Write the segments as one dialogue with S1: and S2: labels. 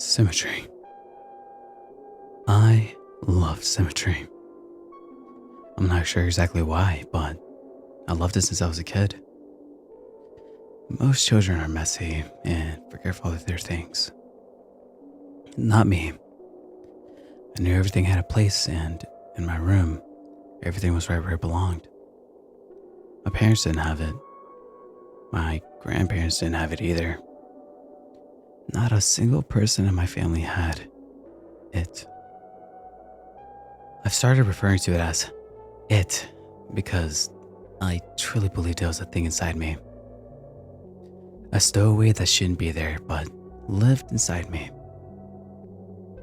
S1: Symmetry. I love symmetry. I'm not sure exactly why, but I loved it since I was a kid. Most children are messy and forgetful of their things. Not me. I knew everything had a place, and in my room, everything was right where it belonged. My parents didn't have it. My grandparents didn't have it either. Not a single person in my family had it. I've started referring to it as it because I truly believed it was a thing inside me. A stowaway that shouldn't be there but lived inside me.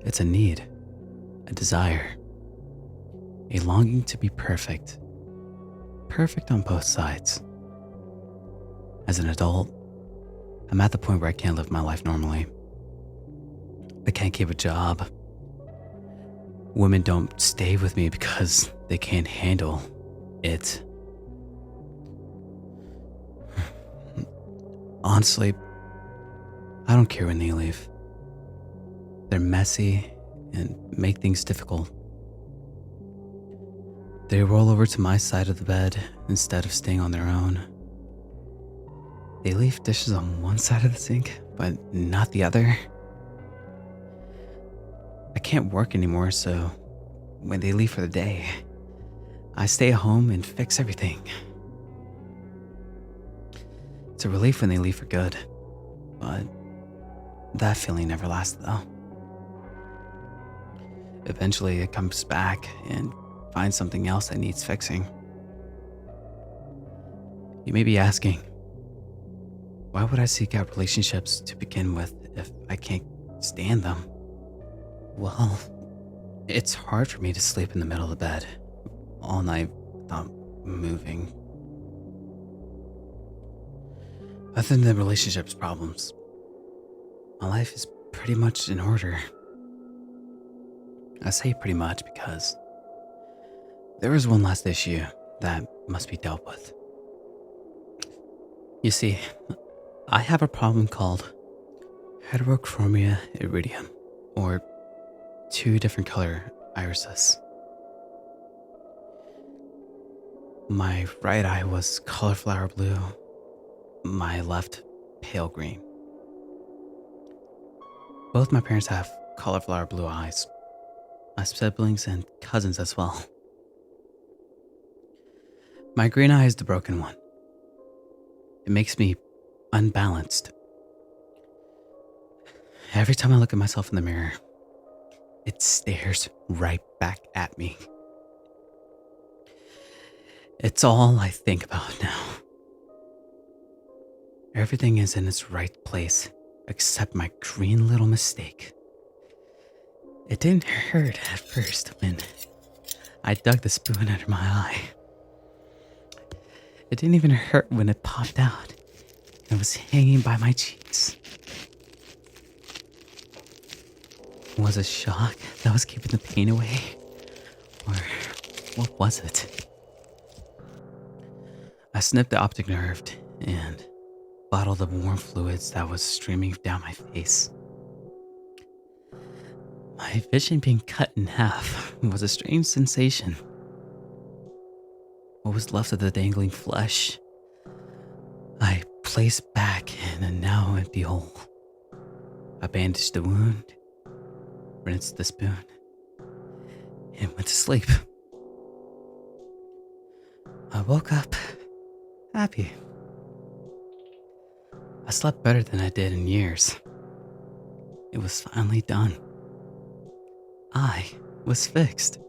S1: It's a need, a desire, a longing to be perfect. Perfect on both sides. As an adult, I'm at the point where I can't live my life normally. I can't keep a job. Women don't stay with me because they can't handle it. Honestly, I don't care when they leave. They're messy and make things difficult. They roll over to my side of the bed instead of staying on their own. They leave dishes on one side of the sink, but not the other. I can't work anymore, so when they leave for the day, I stay at home and fix everything. It's a relief when they leave for good, but that feeling never lasts though. Eventually it comes back and finds something else that needs fixing. You may be asking, why would I seek out relationships to begin with if I can't stand them? Well, it's hard for me to sleep in the middle of the bed all night without moving. Other than the relationships problems, my life is pretty much in order. I say pretty much because there is one last issue that must be dealt with. You see, I have a problem called heterochromia iridium, or two different color irises. My right eye was cauliflower blue, my left pale green. Both my parents have cauliflower blue eyes, my siblings and cousins as well. My green eye is the broken one. It makes me unbalanced. Every time I look at myself in the mirror, it stares right back at me. It's all I think about now. Everything is in its right place, except my green little mistake. It didn't hurt at first when I dug the spoon under my eye. It didn't even hurt when it popped out and was hanging by my cheeks. Was it shock that was keeping the pain away? Or what was it? I snipped the optic nerve and bottled the warm fluids that was streaming down my face. My vision being cut in half was a strange sensation. What was left of the dangling flesh, I placed back in a now empty hole. I bandaged the wound, rinsed the spoon, and went to sleep. I woke up happy. I slept better than I did in years. It was finally done. I was fixed.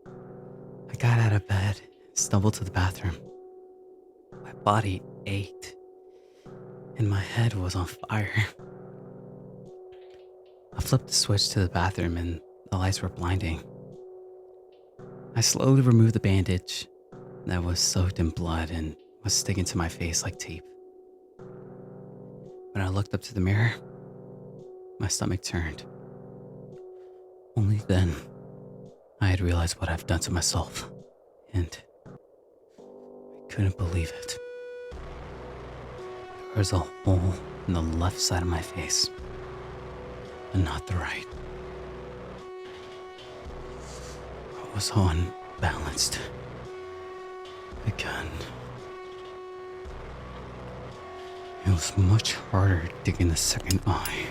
S1: I got out of bed, stumbled to the bathroom. My body ached, and my head was on fire. I flipped the switch to the bathroom and the lights were blinding. I slowly removed the bandage that was soaked in blood and was sticking to my face like tape. When I looked up to the mirror, my stomach turned. Only then, I had realized what I've done to myself, and I couldn't believe it. There was a hole in the left side of my face. but not the right. I was unbalanced. Again. It was much harder digging the second eye.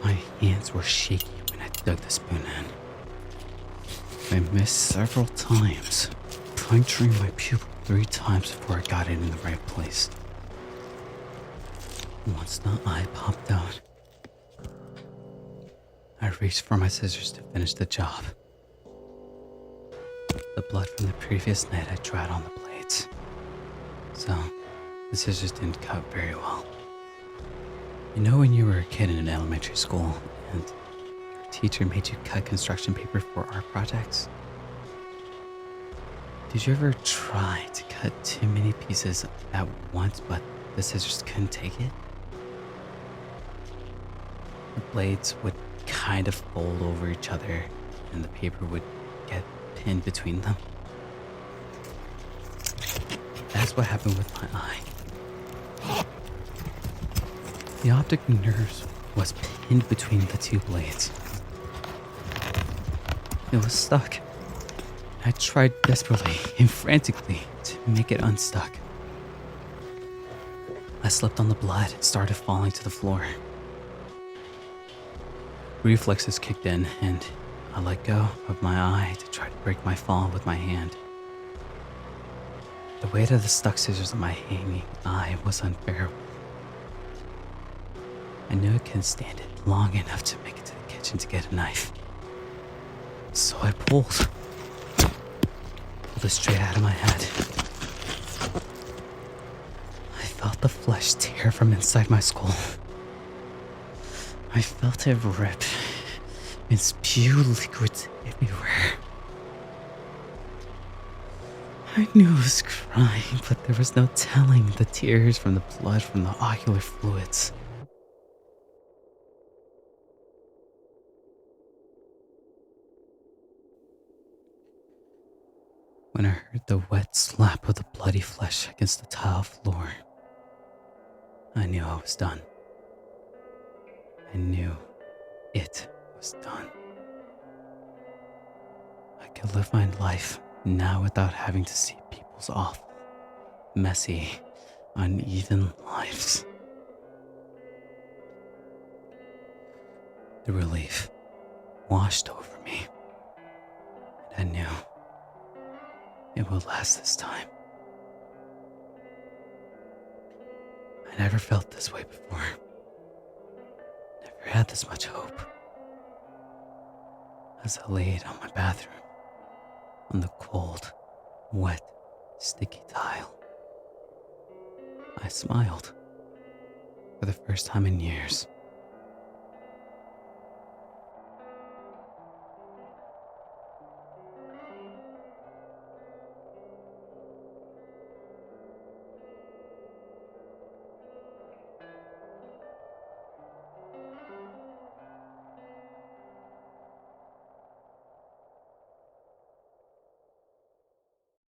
S1: My hands were shaky when I dug the spoon in. I missed several times, puncturing my pupil 3 times before I got it in the right place. Once the eye popped out, I reached for my scissors to finish the job. The blood from the previous night had dried on the blades, so the scissors didn't cut very well. You know when you were a kid in an elementary school and your teacher made you cut construction paper for art projects? Did you ever try to cut too many pieces at once but the scissors couldn't take it? The blades would kind of fold over each other and the paper would get pinned between them. That's what happened with my eye. The optic nerve was pinned between the 2 blades. It was stuck. I tried desperately and frantically to make it unstuck. I slipped on the blood and started falling to the floor. Reflexes kicked in and I let go of my eye to try to break my fall with my hand. The weight of the stuck scissors on my hanging eye was unbearable. I knew I couldn't stand it long enough to make it to the kitchen to get a knife. So I pulled it straight out of my head. I felt the flesh tear from inside my skull. I felt it rip and spew liquids everywhere. I knew I was crying, but there was no telling the tears from the blood from the ocular fluids. When I heard the wet slap of the bloody flesh against the tile floor, I knew I was done. I knew it was done. I could live my life now without having to see people's awful, messy, uneven lives. The relief washed over me, and I knew it would last this time. I never felt this way before. Never had this much hope. As I laid on my bathroom, on the cold, wet, sticky tile, I smiled for the first time in years.